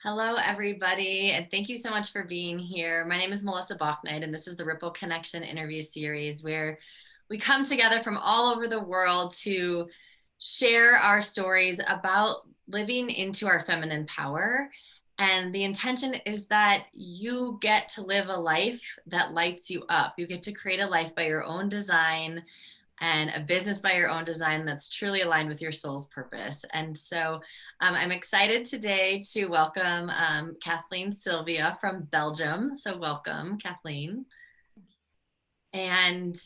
Hello, everybody, and thank you so much for being here. My name is Melissa Bauknight, and this is the Ripple Connection interview series where we come together from all over the world to share our stories about living into our feminine power. And the intention is that you get to live a life that lights you up. You get to create a life by your own design and a business by your own design that's truly aligned with your soul's purpose. And so I'm excited today to welcome Kathleen Sylvia from Belgium. So welcome, Kathleen. And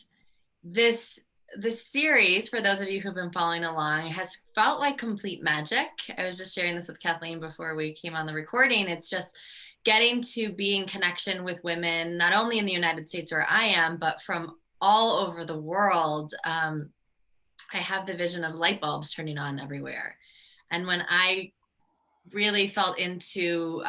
this series, for those of you who've been following along, has felt like complete magic. I was just sharing this with Kathleen before we came on the recording. It's just getting to be in connection with women, not only in the United States where I am, but from all over the world. I have the vision of light bulbs turning on everywhere. And when I really felt into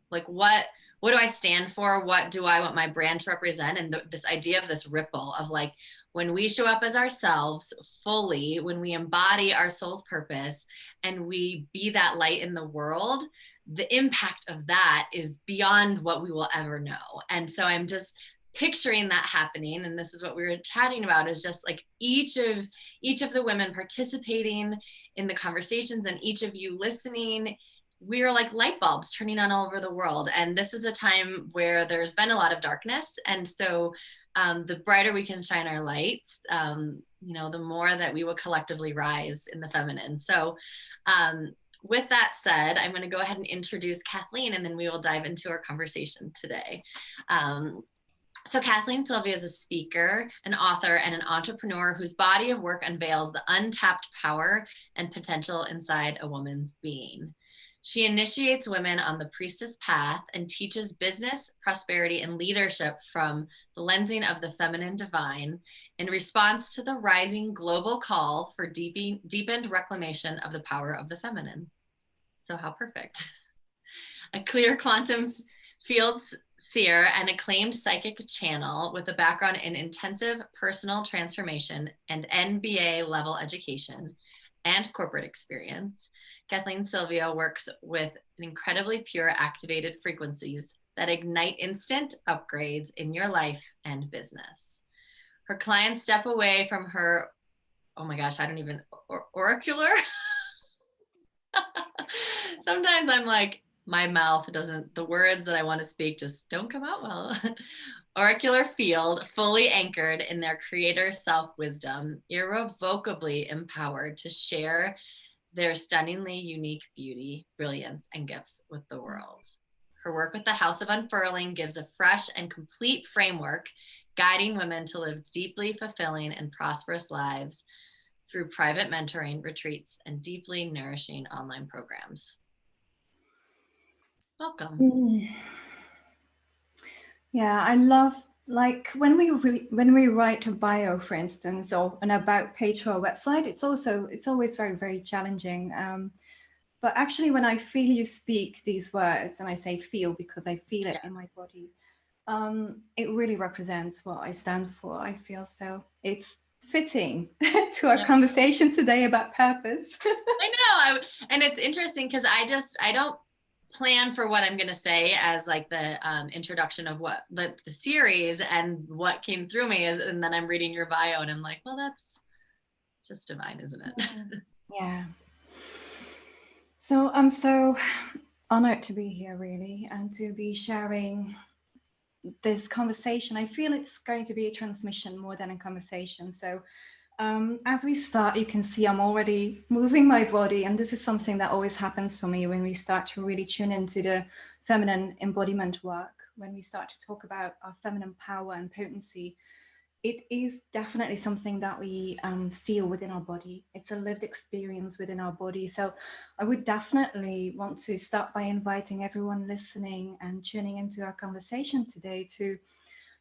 like what do I stand for? What do I want my brand to represent? And this idea of this ripple of like, when we show up as ourselves fully, when we embody our soul's purpose and we be that light in the world, the impact of that is beyond what we will ever know. And so I'm just picturing that happening, and this is what we were chatting about, is just like each of the women participating in the conversations and each of you listening, we are like light bulbs turning on all over the world. And this is a time where there's been a lot of darkness, and so the brighter we can shine our lights, the more that we will collectively rise in the feminine. So with that said, I'm going to go ahead and introduce Kathleen, and then we will dive into our conversation today. So Kathleen Sylvia is a speaker, an author, and an entrepreneur whose body of work unveils the untapped power and potential inside a woman's being. She initiates women on the priestess path and teaches business, prosperity, and leadership from the lensing of the feminine divine in response to the rising global call for deepened reclamation of the power of the feminine. So how perfect. A clear quantum field seer and acclaimed psychic channel with a background in intensive personal transformation and MBA level education and corporate experience, Kathleen Sylvia works with incredibly pure activated frequencies that ignite instant upgrades in your life and business. Her clients step away from her, oh my gosh, I don't even, oracular? Sometimes I'm like, my mouth doesn't, the words that I want to speak just don't come out well. Oracular field, fully anchored in their creator self-wisdom, irrevocably empowered to share their stunningly unique beauty, brilliance, and gifts with the world. Her work with the House of Unfurling gives a fresh and complete framework, guiding women to live deeply fulfilling and prosperous lives through private mentoring, retreats, and deeply nourishing online programs. Welcome. Yeah, I love, like when we write a bio, for instance, or an about page for a website, it's always very, very challenging. But actually, when I feel you speak these words, and I say feel because I feel it in my body, it really represents what I stand for. I feel so it's fitting to our conversation today about purpose. I know, and it's interesting because I don't plan for what I'm going to say as like the introduction of what the series, and what came through me is, and then I'm reading your bio and I'm like, well, that's just divine, isn't it? Yeah. So I'm so honored to be here, really, and to be sharing this conversation. I feel it's going to be a transmission more than a conversation. So as we start, you can see I'm already moving my body, and this is something that always happens for me when we start to really tune into the feminine embodiment work, when we start to talk about our feminine power and potency. It is definitely something that we feel within our body. It's a lived experience within our body. So I would definitely want to start by inviting everyone listening and tuning into our conversation today to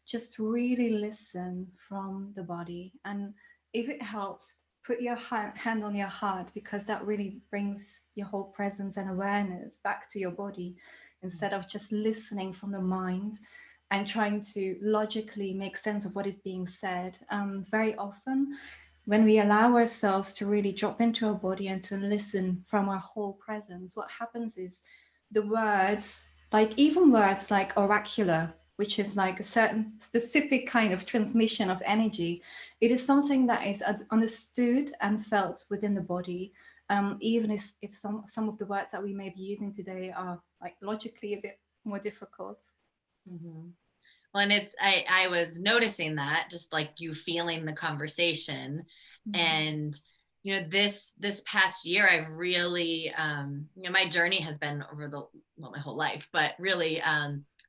just really listen from the body. And if it helps, put your hand on your heart, because that really brings your whole presence and awareness back to your body, instead of just listening from the mind and trying to logically make sense of what is being said. Very often, when we allow ourselves to really drop into our body and to listen from our whole presence, what happens is the words, like even words like oracular, which is like a certain specific kind of transmission of energy, it is something that is understood and felt within the body, even if some of the words that we may be using today are like logically a bit more difficult. Mm-hmm. Well, and it's, I was noticing that, just like you feeling the conversation. Mm-hmm. And, you know, this past year, I've really, you know, my journey has been over my whole life, but really,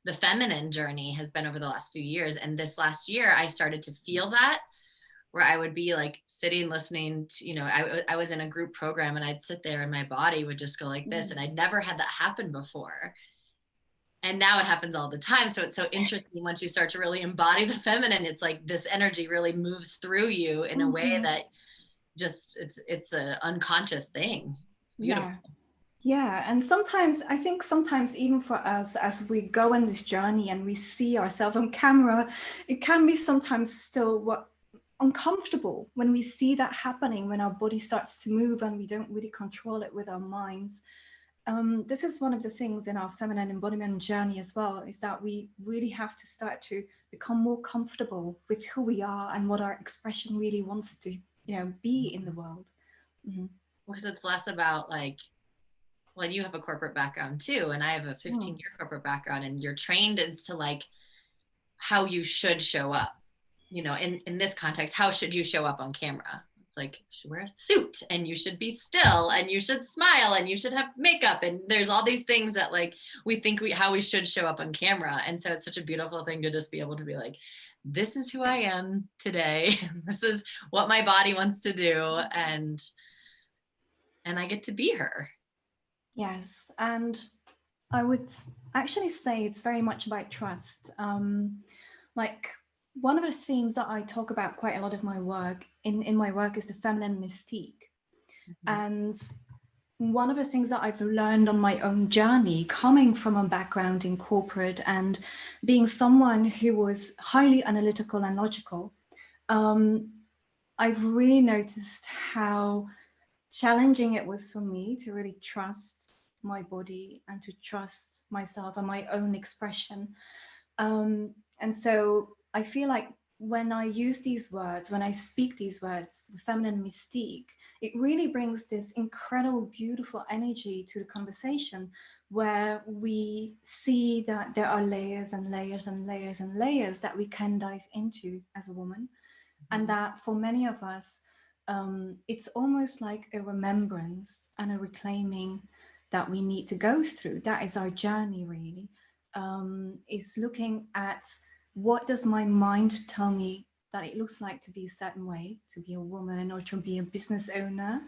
the feminine journey has been over the last few years. And this last year, I started to feel that, where I would be like sitting, listening to, you know, I was in a group program and I'd sit there and my body would just go like this. And I'd never had that happen before. And now it happens all the time. So it's so interesting once you start to really embody the feminine, it's like this energy really moves through you in a way that just, it's an unconscious thing. It's beautiful. Yeah, and sometimes, I think sometimes even for us, as we go on this journey and we see ourselves on camera, it can be sometimes still uncomfortable when we see that happening, when our body starts to move and we don't really control it with our minds. This is one of the things in our feminine embodiment journey as well, is that we really have to start to become more comfortable with who we are and what our expression really wants to, you know, be in the world. Mm-hmm. Because it's less about like, well, you have a corporate background too, and I have a 15-year corporate background, and you're trained as to like how you should show up, you know, in this context, how should you show up on camera? It's like, you should wear a suit and you should be still and you should smile and you should have makeup, and there's all these things that like we think how we should show up on camera. And so it's such a beautiful thing to just be able to be like, this is who I am today. This is what my body wants to do, and I get to be her. Yes, and I would actually say it's very much about trust. Like one of the themes that I talk about quite a lot of my work in my work is the feminine mystique. And one of the things that I've learned on my own journey, coming from a background in corporate and being someone who was highly analytical and logical, I've really noticed how challenging it was for me to really trust my body and to trust myself and my own expression. And so I feel like when I use these words, when I speak these words, the feminine mystique, it really brings this incredible, beautiful energy to the conversation, where we see that there are layers and layers and layers and layers that we can dive into as a woman. And that for many of us, it's almost like a remembrance and a reclaiming that we need to go through. That is our journey, really, is looking at, what does my mind tell me that it looks like to be a certain way, to be a woman or to be a business owner,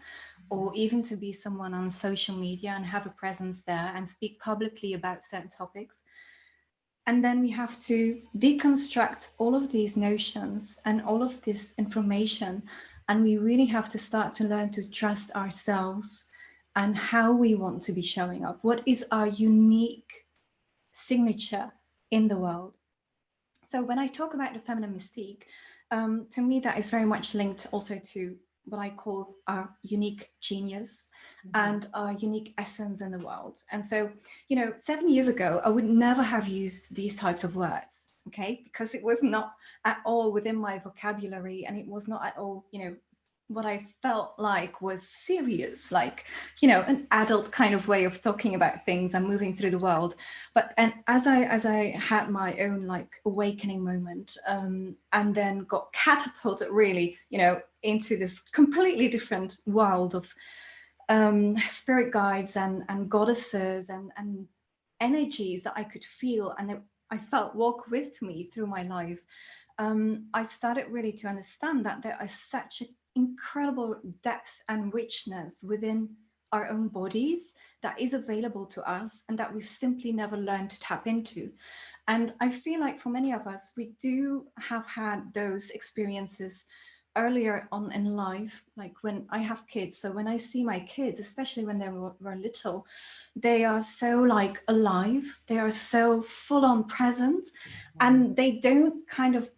or even to be someone on social media and have a presence there and speak publicly about certain topics. And then we have to deconstruct all of these notions and all of this information. And we really have to start to learn to trust ourselves and how we want to be showing up. What is our unique signature in the world? So when I talk about the feminine mystique, to me, that is very much linked also to what I call our unique genius and our unique essence in the world. And so, you know, 7 years ago, I would never have used these types of words, okay? Because it was not at all within my vocabulary, and it was not at all, you know, what I felt like was serious, like, you know, an adult kind of way of talking about things and moving through the world. But and as I had my own like awakening moment, and then got catapulted really, you know, into this completely different world of spirit guides and goddesses and energies that I could feel and that I felt walk with me through my life. I started really to understand that there is such an incredible depth and richness within our own bodies that is available to us and that we've simply never learned to tap into. And I feel like for many of us, we do have had those experiences earlier on in life, like when I have kids. So when I see my kids, especially when they were little, they are so like alive, they are so full on present, and they don't kind of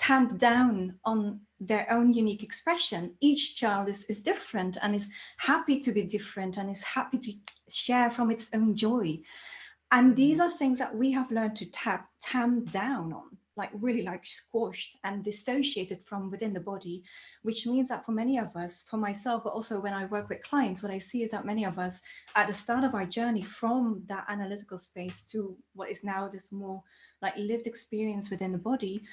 tamp down on their own unique expression. Each child is different and is happy to be different and is happy to share from its own joy. And these are things that we have learned to tamp down on, like really like squashed and dissociated from within the body, which means that for many of us, for myself, but also when I work with clients, what I see is that many of us at the start of our journey from that analytical space to what is now this more like lived experience within the body,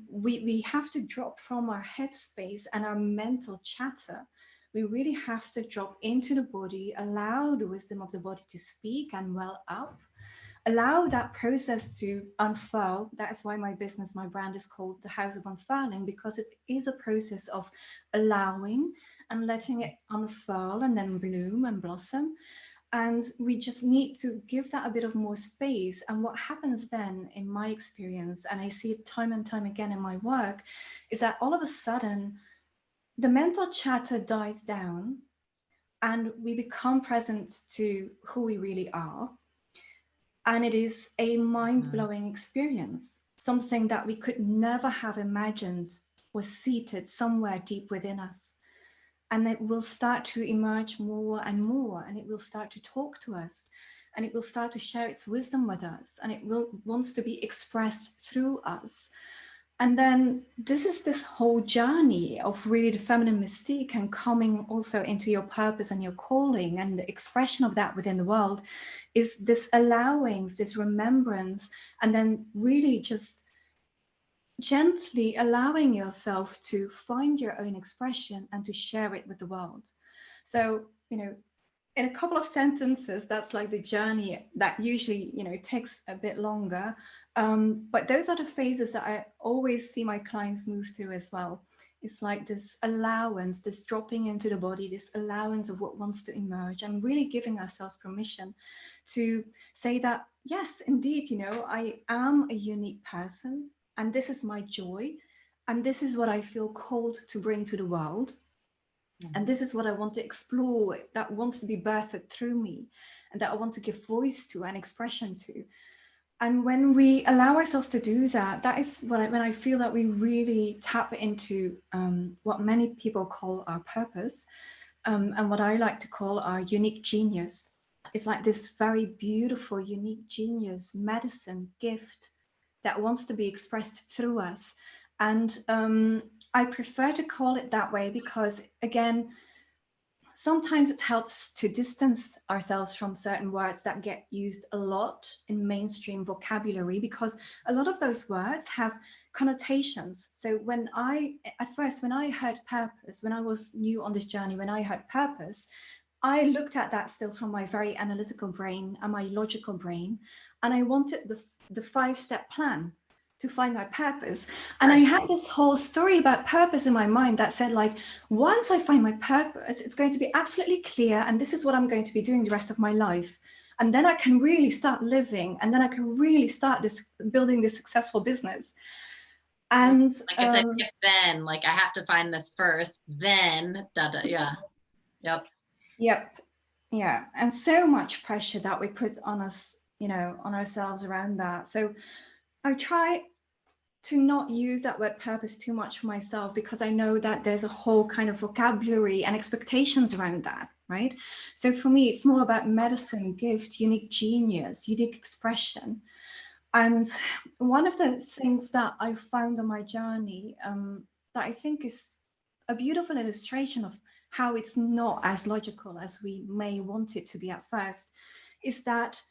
we have to drop from our head space and our mental chatter. We really have to drop into the body, allow the wisdom of the body to speak and well up, allow that process to unfurl. That's why my business, my brand is called the House of Unfurling, because it is a process of allowing and letting it unfurl and then bloom and blossom. And we just need to give that a bit of more space. And what happens then, in my experience, and I see it time and time again in my work, is that all of a sudden, the mental chatter dies down and we become present to who we really are. And it is a mind-blowing experience, something that we could never have imagined was seated somewhere deep within us. And it will start to emerge more and more, and it will start to talk to us, and it will start to share its wisdom with us, and it wants to be expressed through us. And then this is this whole journey of really the feminine mystique and coming also into your purpose and your calling, and the expression of that within the world is this allowing, this remembrance, and then really just gently allowing yourself to find your own expression and to share it with the world. So, you know, in a couple of sentences, that's like the journey that usually, you know, takes a bit longer. But those are the phases that I always see my clients move through as well. It's like this allowance, this dropping into the body, this allowance of what wants to emerge, and really giving ourselves permission to say that, yes, indeed, you know, I am a unique person, and this is my joy, and this is what I feel called to bring to the world. And this is what I want to explore, that wants to be birthed through me, and that I want to give voice to and expression to. And when we allow ourselves to do that, that is when I feel that we really tap into what many people call our purpose, and what I like to call our unique genius. It's like this very beautiful, unique genius, medicine, gift that wants to be expressed through us. And I prefer to call it that way because, again, sometimes it helps to distance ourselves from certain words that get used a lot in mainstream vocabulary, because a lot of those words have connotations. So at first, when I heard purpose, when I was new on this journey, when I heard purpose, I looked at that still from my very analytical brain and my logical brain, and I wanted the 5-step plan to find my purpose. And I had this whole story about purpose in my mind that said, like, once I find my purpose, it's going to be absolutely clear, and this is what I'm going to be doing the rest of my life. And then I can really start living, and then I can really start building this successful business. And like I said, if then, like, I have to find this first, then yeah. Yep. Yeah. And so much pressure that we put on us, you know, on ourselves around that. So I try to not use that word purpose too much for myself, because I know that there's a whole kind of vocabulary and expectations around that, right? So for me, it's more about medicine, gift, unique genius, unique expression. And one of the things that I found on my journey that I think is a beautiful illustration of how it's not as logical as we may want it to be at first is that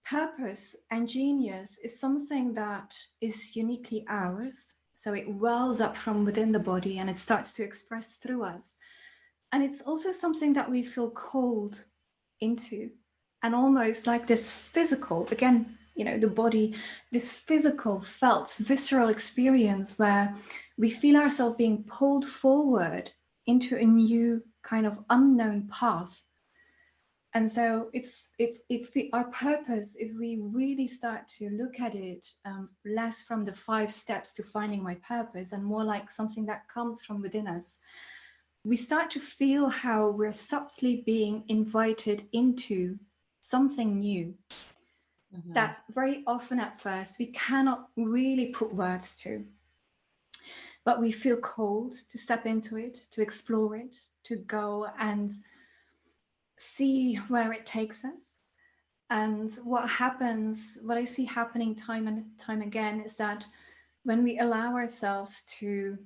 purpose and genius is something that is uniquely ours. So it wells up from within the body and it starts to express through us. And it's also something that we feel called into, and almost like this physical, again, you know, the body, this physical, felt, visceral experience where we feel ourselves being pulled forward into a new kind of unknown path. And so it's if our purpose, if we really start to look at it less from the 5 steps to finding my purpose and more like something that comes from within us, we start to feel how we're subtly being invited into something new that very often at first we cannot really put words to. but we feel called to step into it, to explore it, to go and see where it takes us. And what happens, what I see happening time and time again, is that when we allow ourselves to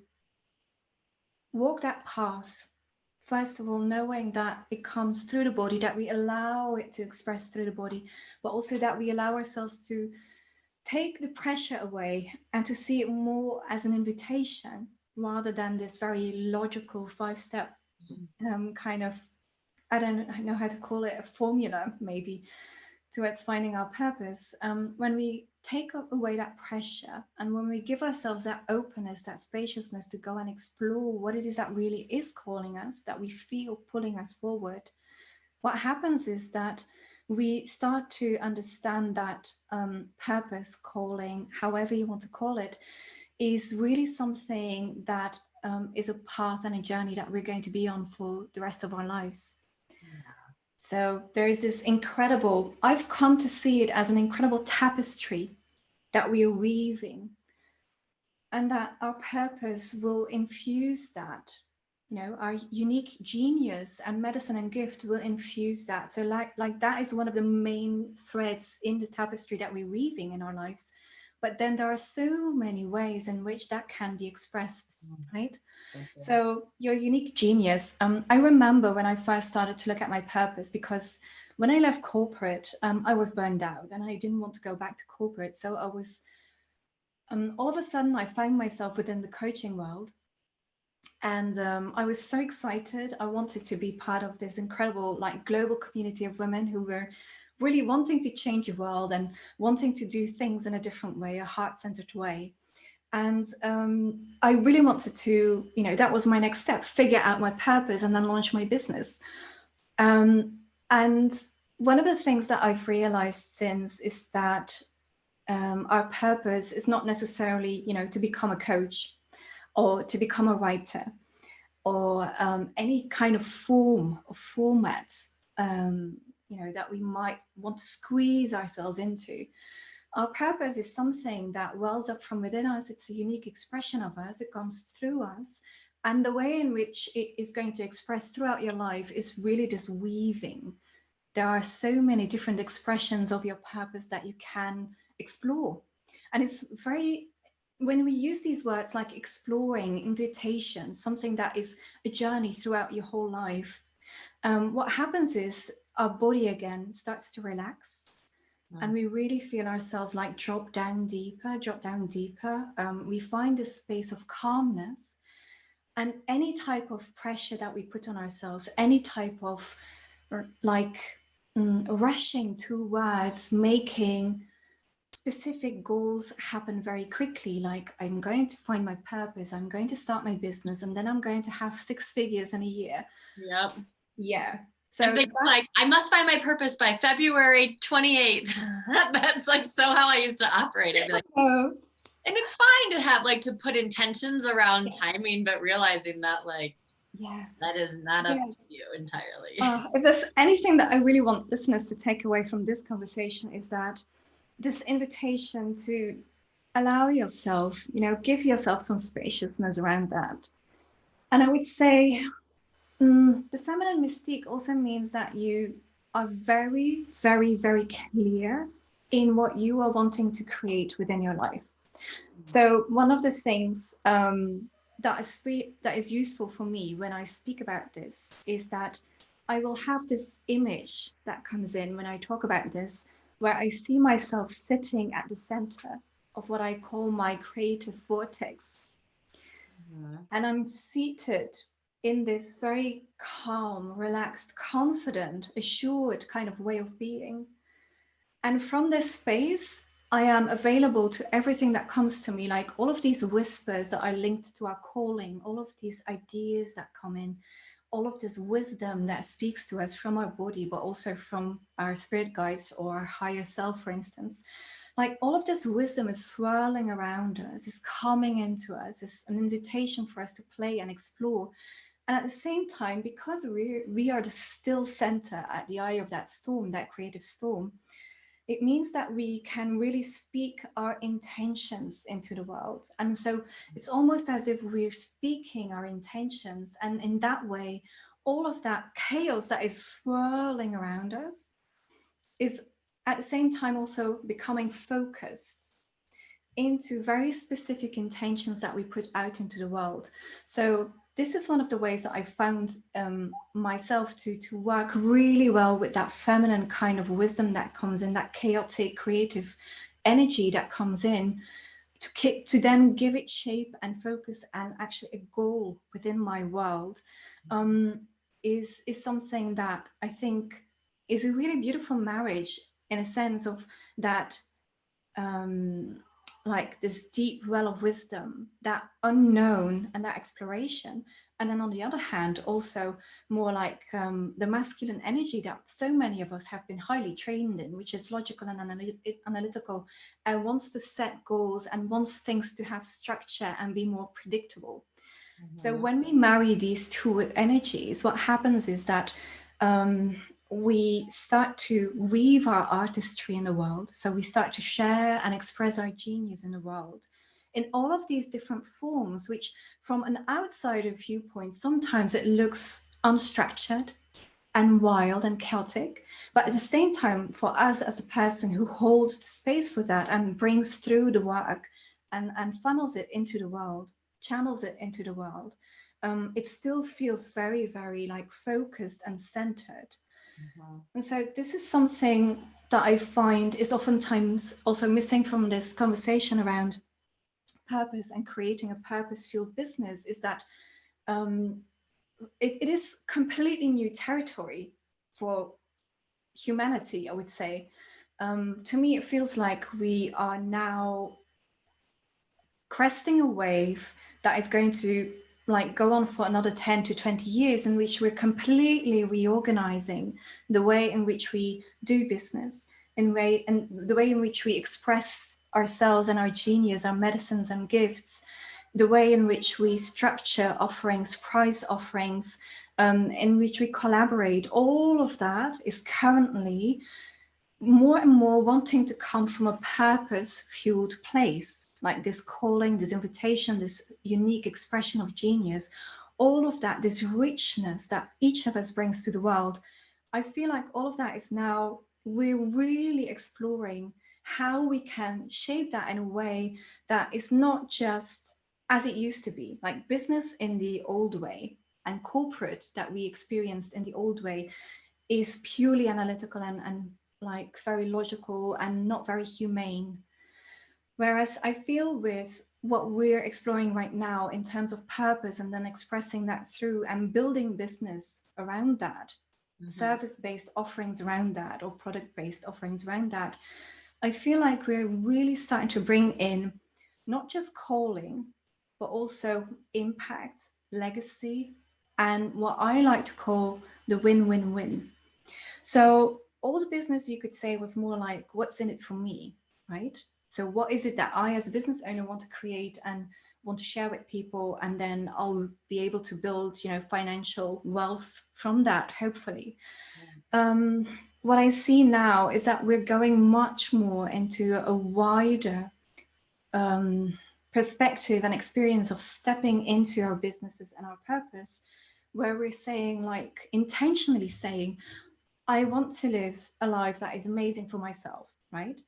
walk that path, first of all, knowing that it comes through the body, that we allow it to express through the body, but also that we allow ourselves to take the pressure away and to see it more as an invitation rather than this very logical 5-step kind of, I don't know how to call it, a formula maybe towards finding our purpose. When we take away that pressure and when we give ourselves that openness, that spaciousness to go and explore what it is that really is calling us, that we feel pulling us forward, what happens is that we start to understand that purpose, calling, however you want to call it, is really something that is a path and a journey that we're going to be on for the rest of our lives. So there is this incredible, I've come to see it as an incredible tapestry that we are weaving, and that our purpose will infuse that, you know, our unique genius and medicine and gift will infuse that. So like that is one of the main threads in the tapestry that we're weaving in our lives. But then there are so many ways in which that can be expressed, right? So your unique genius, I remember when I first started to look at my purpose, because when I left corporate, I was burned out and I didn't want to go back to corporate. So I was, all of a sudden I found myself within the coaching world. And I was so excited. I wanted to be part of this incredible, like, global community of women who were really wanting to change the world and wanting to do things in a different way, a heart-centered way. And I really wanted to, you know, that was my next step, figure out my purpose and then launch my business. And one of the things that I've realized since is that our purpose is not necessarily, you know, to become a coach or to become a writer or any kind of form or format, you know, that we might want to squeeze ourselves into. Our purpose is something that wells up from within us. It's a unique expression of us. It comes through us. And the way in which it is going to express throughout your life is really this weaving. There are so many different expressions of your purpose that you can explore. And it's very, when we use these words like exploring, invitation, something that is a journey throughout your whole life, what happens is our body again starts to relax. And we really feel ourselves like drop down deeper. We find this space of calmness, and any type of pressure that we put on ourselves, any type of rushing towards making specific goals happen very quickly. Like, I'm going to find my purpose, I'm going to start my business, and then I'm going to have 6 figures in a year. Yep. Yeah. So like, I must find my purpose by February 28th. That's like so how I used to operate. I'd be like, and it's fine to have, like, to put intentions around timing, but realizing that, like, that is not up to you entirely. If there's anything that I really want listeners to take away from this conversation, is that this invitation to allow yourself, you know, give yourself some spaciousness around that. And I would say, the feminine mystique also means that you are very, very, very clear in what you are wanting to create within your life. So one of the things that is useful for me when I speak about this is that I will have this image that comes in when I talk about this, where I see myself sitting at the center of what I call my creative vortex. And I'm seated in this very calm, relaxed, confident, assured kind of way of being. And from this space, I am available to everything that comes to me, like all of these whispers that are linked to our calling, all of these ideas that come in, all of this wisdom that speaks to us from our body, but also from our spirit guides or our higher self, for instance. Like, all of this wisdom is swirling around us, is coming into us, is an invitation for us to play and explore. And at the same time, because we are the still center at the eye of that storm, that creative storm, it means that we can really speak our intentions into the world. And so it's almost as if we're speaking our intentions. And in that way, all of that chaos that is swirling around us is at the same time also becoming focused into very specific intentions that we put out into the world. So this is one of the ways that I found myself to work really well with that feminine kind of wisdom that comes in, that chaotic, creative energy that comes in, to then give it shape and focus and actually a goal within my world, is something that I think is a really beautiful marriage, in a sense of that, like this deep well of wisdom, that unknown and that exploration. And then on the other hand, also more like the masculine energy that so many of us have been highly trained in, which is logical and analytical, and wants to set goals and wants things to have structure and be more predictable. So when we marry these two energies, what happens is that we start to weave our artistry in the world. So we start to share and express our genius in the world in all of these different forms, which from an outsider viewpoint, sometimes it looks unstructured and wild and chaotic. But at the same time, for us as a person who holds the space for that and brings through the work and funnels it into the world, channels it into the world, it still feels very, very like focused and centered. And so this is something that I find is oftentimes also missing from this conversation around purpose and creating a purpose-fueled business, is that it is completely new territory for humanity, I would say. To me, it feels like we are now cresting a wave that is going to like go on for another 10 to 20 years, in which we're completely reorganizing the way in which we do business, and the way in which we express ourselves and our genius, our medicines and gifts, the way in which we structure offerings, price offerings, in which we collaborate. All of that is currently more and more wanting to come from a purpose-fueled place, like this calling, this invitation, this unique expression of genius, all of that, this richness that each of us brings to the world. I feel like all of that is now, we're really exploring how we can shape that in a way that is not just as it used to be, like business in the old way and corporate that we experienced in the old way is purely analytical and like very logical and not very humane. Whereas I feel with what we're exploring right now in terms of purpose, and then expressing that through and building business around that, service-based offerings around that, or product-based offerings around that, I feel like we're really starting to bring in not just calling, but also impact, legacy, and what I like to call the win-win-win. So all the business, you could say, was more like, what's in it for me, right? So what is it that I as a business owner want to create and want to share with people, and then I'll be able to build, you know, financial wealth from that, hopefully. What I see now is that we're going much more into a wider perspective and experience of stepping into our businesses and our purpose, where we're saying, like, intentionally saying, I want to live a life that is amazing for myself, right?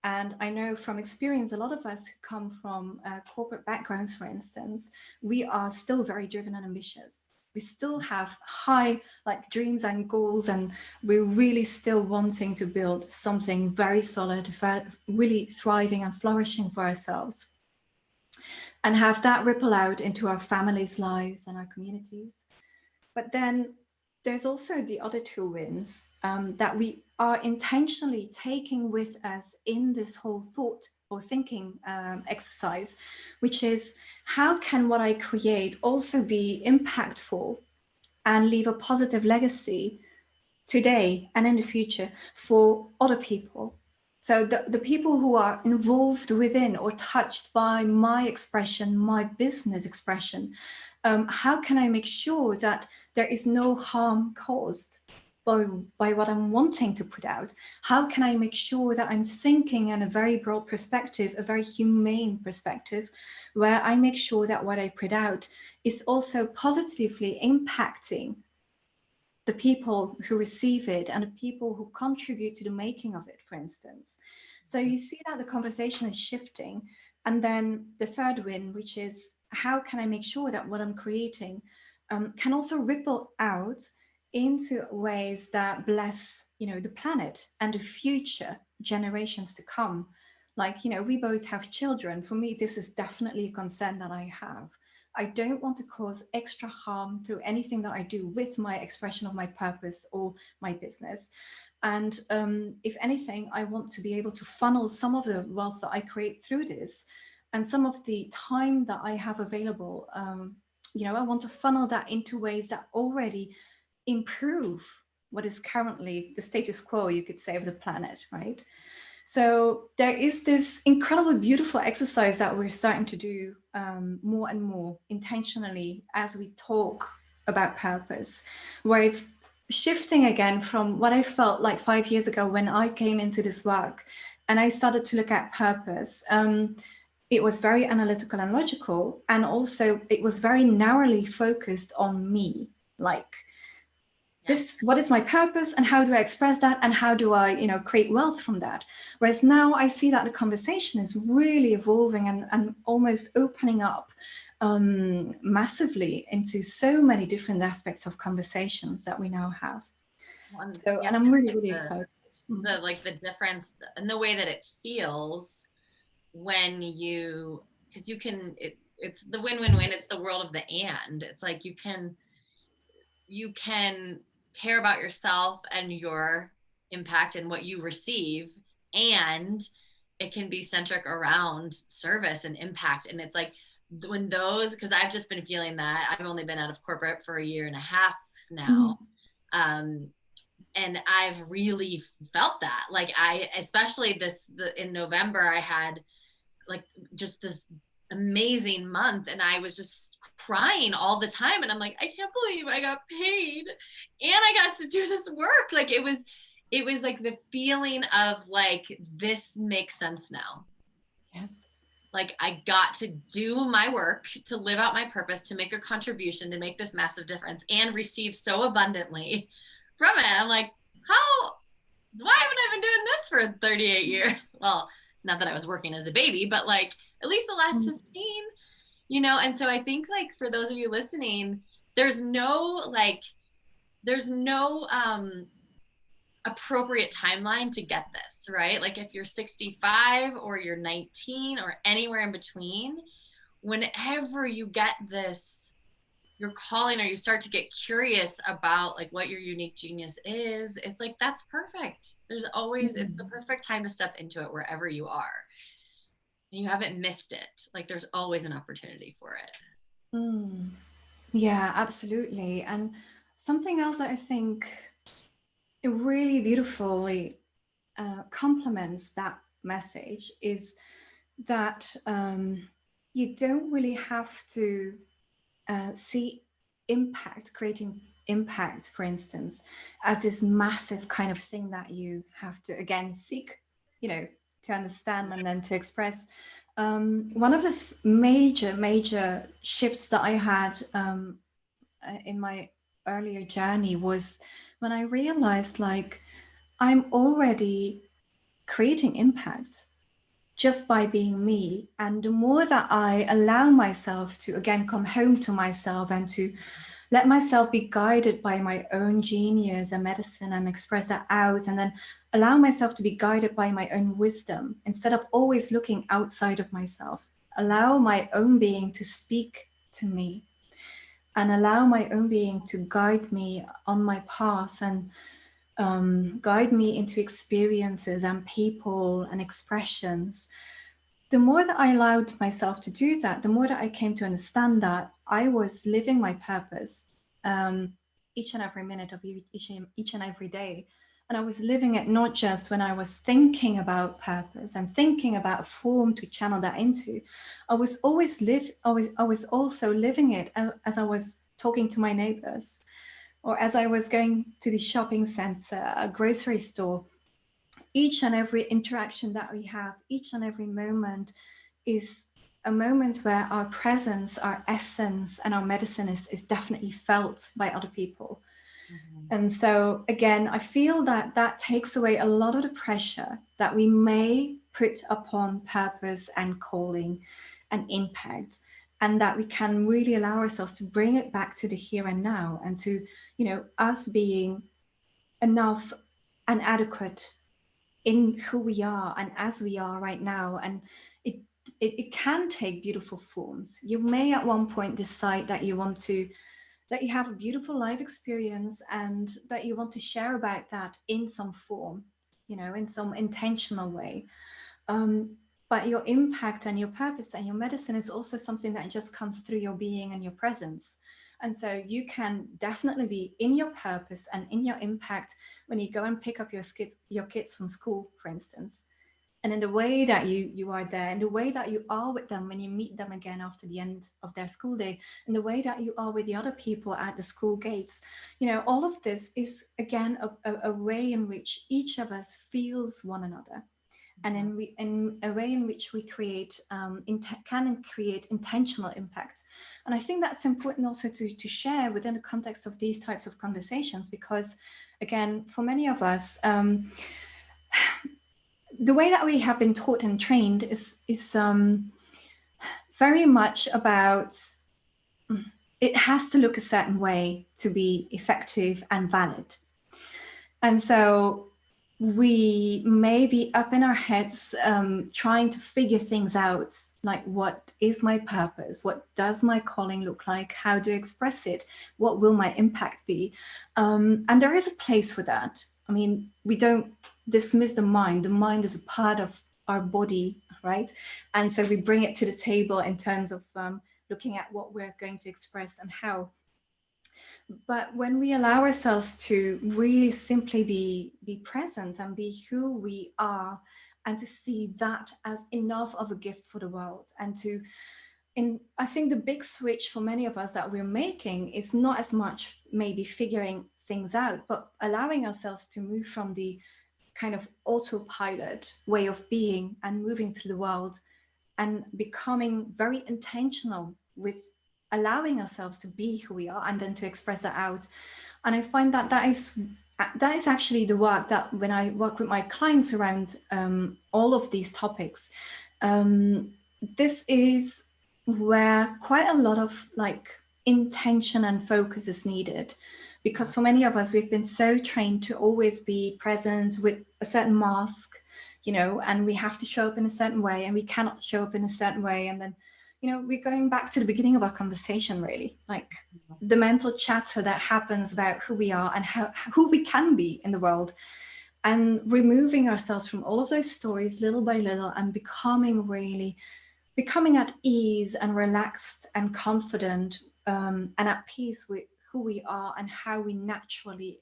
And I know from experience, a lot of us who come from corporate backgrounds, for instance, we are still very driven and ambitious. We still have high like dreams and goals, and we're really still wanting to build something very solid, really thriving and flourishing for ourselves, and have that ripple out into our families' lives and our communities. But then there's also the other two wins that we are intentionally taking with us in this whole thought or thinking exercise, which is, how can what I create also be impactful and leave a positive legacy today and in the future for other people? So the people who are involved within or touched by my expression, my business expression, how can I make sure that there is no harm caused? by what I'm wanting to put out? How can I make sure that I'm thinking in a very broad perspective, a very humane perspective, where I make sure that what I put out is also positively impacting the people who receive it and the people who contribute to the making of it, for instance. So you see that the conversation is shifting. And then the third win, which is how can I make sure that what I'm creating can also ripple out into ways that bless, the planet and the future generations to come. Like, we both have children. For me, this is definitely a concern that I have. I don't want to cause extra harm through anything that I do with my expression of my purpose or my business. And if anything, I want to be able to funnel some of the wealth that I create through this and some of the time that I have available. I want to funnel that into ways that already improve what is currently the status quo, you could say, of the planet, right? So there is this incredibly beautiful exercise that we're starting to do more and more intentionally as we talk about purpose, where it's shifting again from what I felt like 5 years ago when I came into this work and I started to look at purpose. It was very analytical and logical, and also it was very narrowly focused on me, like, this, what is my purpose and how do I express that and how do I, create wealth from that? Whereas now I see that the conversation is really evolving and almost opening up massively into so many different aspects of conversations that we now have. So, and I'm really, really excited. The difference and the way that it feels when because you can, it's the win-win-win. It's the world of the and. It's like you can care about yourself and your impact and what you receive, and it can be centric around service and impact. And it's like when those, because I've just been feeling that. I've only been out of corporate for 1.5 years now. And I've really felt that, like, especially in November, I had like just this amazing month and I was just crying all the time, and I'm like, I can't believe I got paid and I got to do this work. Like it was like the feeling of like, this makes sense now. Yes. Like I got to do my work, to live out my purpose, to make a contribution, to make this massive difference and receive so abundantly from it. I'm like, why haven't I been doing this for 38 years? Well, not that I was working as a baby, but like at least the last 15, and so I think, like, for those of you listening, there's no appropriate timeline to get this, right? Like if you're 65 or you're 19 or anywhere in between, whenever you get this, your calling, or you start to get curious about like what your unique genius is, it's like, that's perfect. There's always, it's the perfect time to step into it wherever you are. And you haven't missed it. Like there's always an opportunity for it. Yeah, absolutely. And something else that I think it really beautifully complements that message is that you don't really have to see creating impact, for instance, as this massive kind of thing that you have to, again, seek, to understand and then to express. One of the major shifts that I had in my earlier journey was when I realized, like, I'm already creating impact just by being me. And the more that I allow myself to, again, come home to myself and to let myself be guided by my own genius and medicine and express that out, and then allow myself to be guided by my own wisdom instead of always looking outside of myself, allow my own being to speak to me and allow my own being to guide me on my path and guide me into experiences and people and expressions. The more that I allowed myself to do that, the more that I came to understand that I was living my purpose each and every minute of each and every day. And I was living it not just when I was thinking about purpose and thinking about a form to channel that into. I was also living it as I was talking to my neighbors. or as I was going to the shopping center, a grocery store, each and every interaction that we have, each and every moment is a moment where our presence, our essence, and our medicine is definitely felt by other people. And so again, I feel that that takes away a lot of the pressure that we may put upon purpose and calling and impact, and that we can really allow ourselves to bring it back to the here and now, and to, you know, us being enough and adequate in who we are and as we are right now. And it can take beautiful forms. You may at one point decide that you want to, that you have a beautiful life experience and that you want to share about that in some form, you know, in some intentional way. But your impact and your purpose and your medicine is also something that just comes through your being and your presence. And so you can definitely be in your purpose and in your impact when you go and pick up your kids from school, for instance. And in the way that you are there, in the way that you are with them when you meet them again after the end of their school day, in the way that you are with the other people at the school gates, you know, all of this is again a way in which each of us feels one another, and in a way in which we create can create intentional impact. And I think that's important also to share within the context of these types of conversations, because again, for many of us, the way that we have been taught and trained is very much about, it has to look a certain way to be effective and valid. And so we may be up in our heads trying to figure things out, like, what is my purpose? What does my calling look like? How do I express it? What will my impact be? And there is a place for that. I mean, we don't dismiss the mind. The mind is a part of our body, right? And so we bring it to the table in terms of looking at what we're going to express and how. But when we allow ourselves to really simply be present and be who we are, and to see that as enough of a gift for the world, and to, I think the big switch for many of us that we're making is not as much maybe figuring things out, but allowing ourselves to move from the kind of autopilot way of being and moving through the world, and becoming very intentional with allowing ourselves to be who we are and then to express that out. And I find that that is actually the work that, when I work with my clients around all of these topics, this is where quite a lot of like intention and focus is needed. Because for many of us, we've been so trained to always be present with a certain mask, you know, and we have to show up in a certain way, and we cannot show up in a certain way. And then, you know, we're going back to the beginning of our conversation, really, like the mental chatter that happens about who we are and who we can be in the world, and removing ourselves from all of those stories little by little, and becoming at ease and relaxed and confident, and at peace with who we are and how we naturally,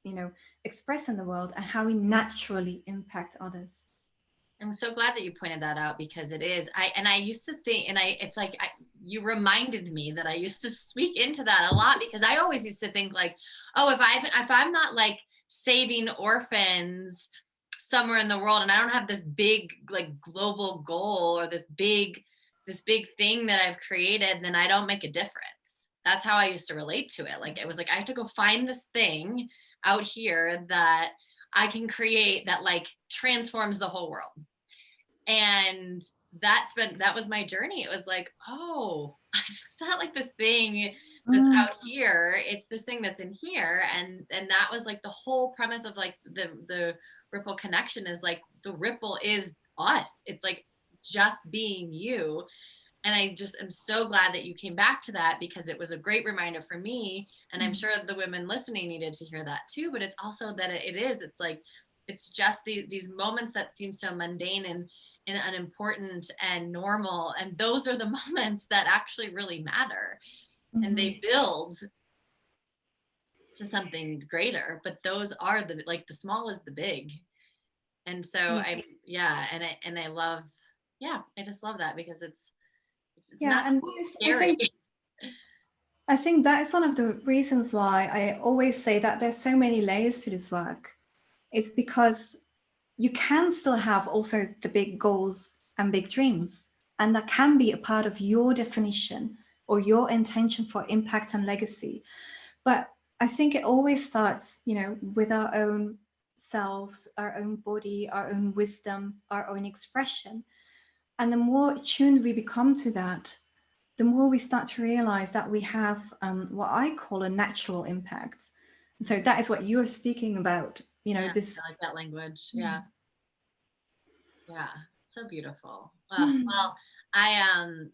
you know, express in the world, and how we naturally impact others. I'm so glad that you pointed that out, because it is, I used to think, and it's like, you reminded me that I used to speak into that a lot, because I always used to think like, oh, if I'm not like saving orphans somewhere in the world, and I don't have this big like global goal, or this big thing that I've created, then I don't make a difference. That's how I used to relate to it. Like, it was like, I have to go find this thing out here that I can create that like transforms the whole world. And that was my journey. It was like, oh, it's not like this thing that's out here. It's this thing that's in here. And that was like the whole premise of like the ripple connection, is like the ripple is us. It's like just being you. And I just am so glad that you came back to that, because it was a great reminder for me. And I'm sure the women listening needed to hear that too. But it's also that it's like, it's just these moments that seem so mundane and unimportant and normal. And those are the moments that actually really matter. And they build to something greater. But those are the small is the big. And so I love, I just love that, because it's not and scary. I think that is one of the reasons why I always say that there's so many layers to this work. It's because you can still have also the big goals and big dreams, and that can be a part of your definition or your intention for impact and legacy. But I think it always starts, you know, with our own selves, our own body, our own wisdom, our own expression. And the more attuned we become to that, the more we start to realize that we have what I call a natural impact. So that is what you're speaking about, you know, Yeah, this. I like that language. Yeah. Yeah. So beautiful. Mm. Well, I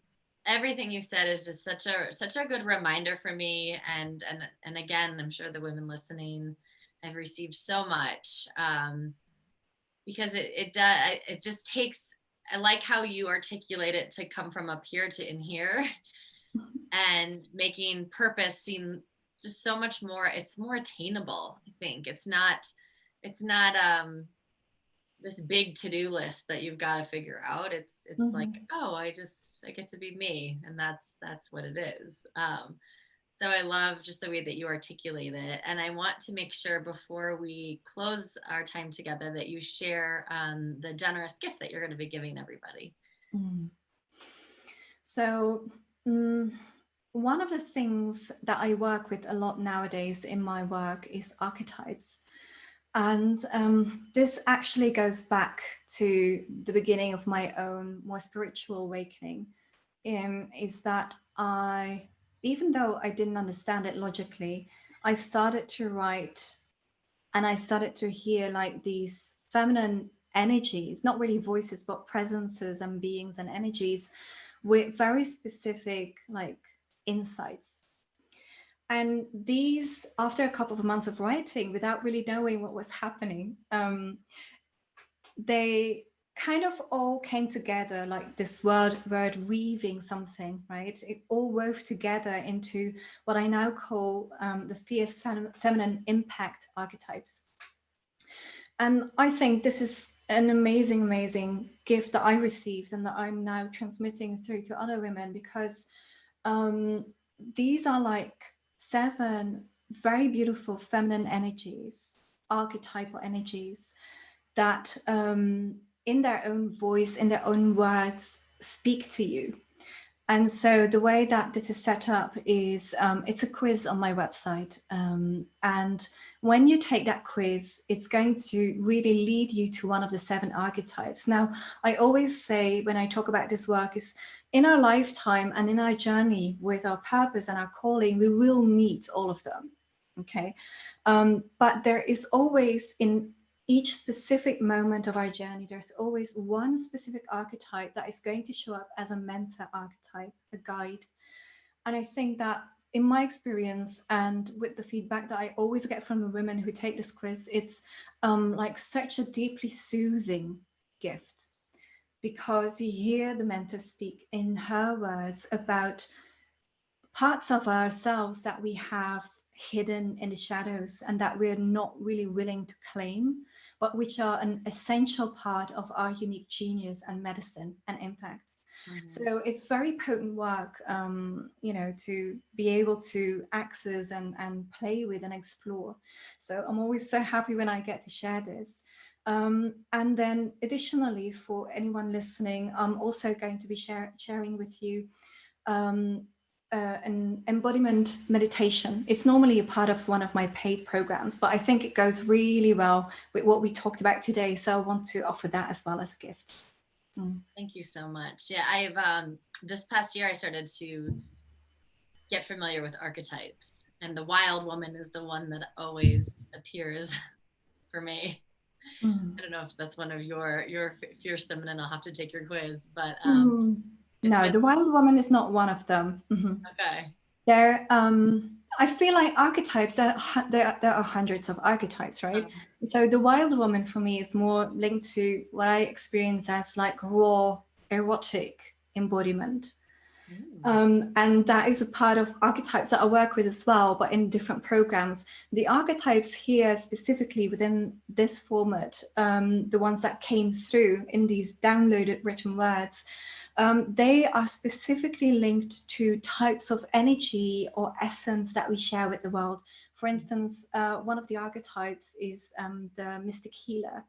everything you said is just such a good reminder for me. And again, I'm sure the women listening have received so much. Because it just takes, I like how you articulate it, to come from up here to in here, and making purpose seem just so much more, it's more attainable. I think it's not this big to-do list that you've got to figure out. It's like, oh, I get to be me, and that's what it is. So I love just the way that you articulate it. And I want to make sure before we close our time together that you share the generous gift that you're going to be giving everybody. So one of the things that I work with a lot nowadays in my work is archetypes. And this actually goes back to the beginning of my own more spiritual awakening, is that even though I didn't understand it logically, I started to write and I started to hear like these feminine energies, not really voices, but presences and beings and energies with very specific like insights. And these, after a couple of months of writing, without really knowing what was happening, they kind of all came together like this word weaving something, right? It all wove together into what I now call the fierce feminine impact archetypes. And I think this is an amazing, amazing gift that I received and that I'm now transmitting through to other women, because these are like 7 very beautiful feminine energies, archetypal energies that in their own voice, in their own words, speak to you. And so the way that this is set up is it's a quiz on my website. And when you take that quiz, it's going to really lead you to one of the 7 archetypes. Now, I always say when I talk about this work is in our lifetime and in our journey with our purpose and our calling, we will meet all of them. Okay. But there is always in each specific moment of our journey, there's always one specific archetype that is going to show up as a mentor archetype, a guide. And I think that in my experience and with the feedback that I always get from the women who take this quiz, it's like such a deeply soothing gift, because you hear the mentor speak in her words about parts of ourselves that we have hidden in the shadows and that we're not really willing to claim, but which are an essential part of our unique genius and medicine and impact. So it's very potent work, you know, to be able to access and play with and explore. So I'm always so happy when I get to share this. And then additionally, for anyone listening, I'm also going to be sharing with you an embodiment meditation. It's normally a part of one of my paid programs, but I think it goes really well with what we talked about today. So I want to offer that as well as a gift. Thank you so much. Yeah, I've this past year I started to get familiar with archetypes, and the wild woman is the one that always appears for me. I don't know if that's one of your fierce feminine. I'll have to take your quiz, but no, the wild woman is not one of them. Okay. There, I feel like archetypes, there are hundreds of archetypes, right? So the wild woman for me is more linked to what I experience as like raw erotic embodiment. And that is a part of archetypes that I work with as well, but in different programs. The archetypes here specifically within this format, the ones that came through in these downloaded written words, they are specifically linked to types of energy or essence that we share with the world. For instance, one of the archetypes is the mystic healer,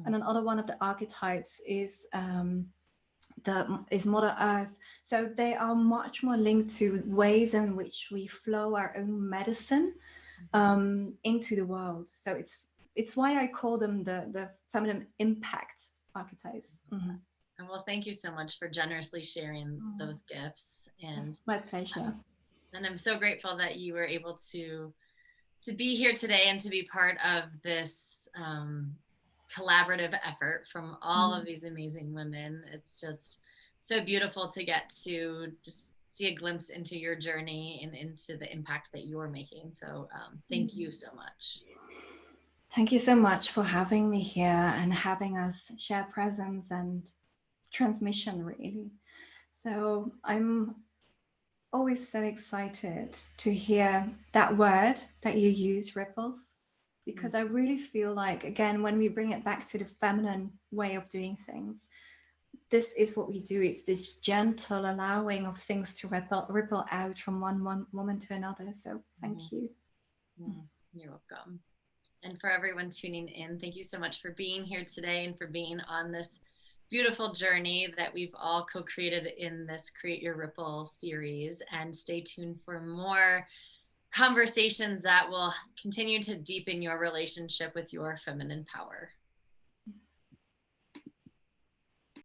and another one of the archetypes is Mother Earth. So they are much more linked to ways in which we flow our own medicine into the world. So it's why I call them the feminine impact archetypes. And well, thank you so much for generously sharing those gifts. And it's my pleasure. And I'm so grateful that you were able to be here today and to be part of this collaborative effort from all of these amazing women. It's just so beautiful to get to just see a glimpse into your journey and into the impact that you're making. So thank you so much. Thank you so much for having me here and having us share presence and transmission, really. So I'm always so excited to hear that word that you use, ripples, because I really feel like, again, when we bring it back to the feminine way of doing things, this is what we do. It's this gentle allowing of things to ripple out from one woman to another. So thank you. You're welcome. And for everyone tuning in, thank you so much for being here today and for being on this beautiful journey that we've all co-created in this Create Your Ripple series. And stay tuned for more conversations that will continue to deepen your relationship with your feminine power.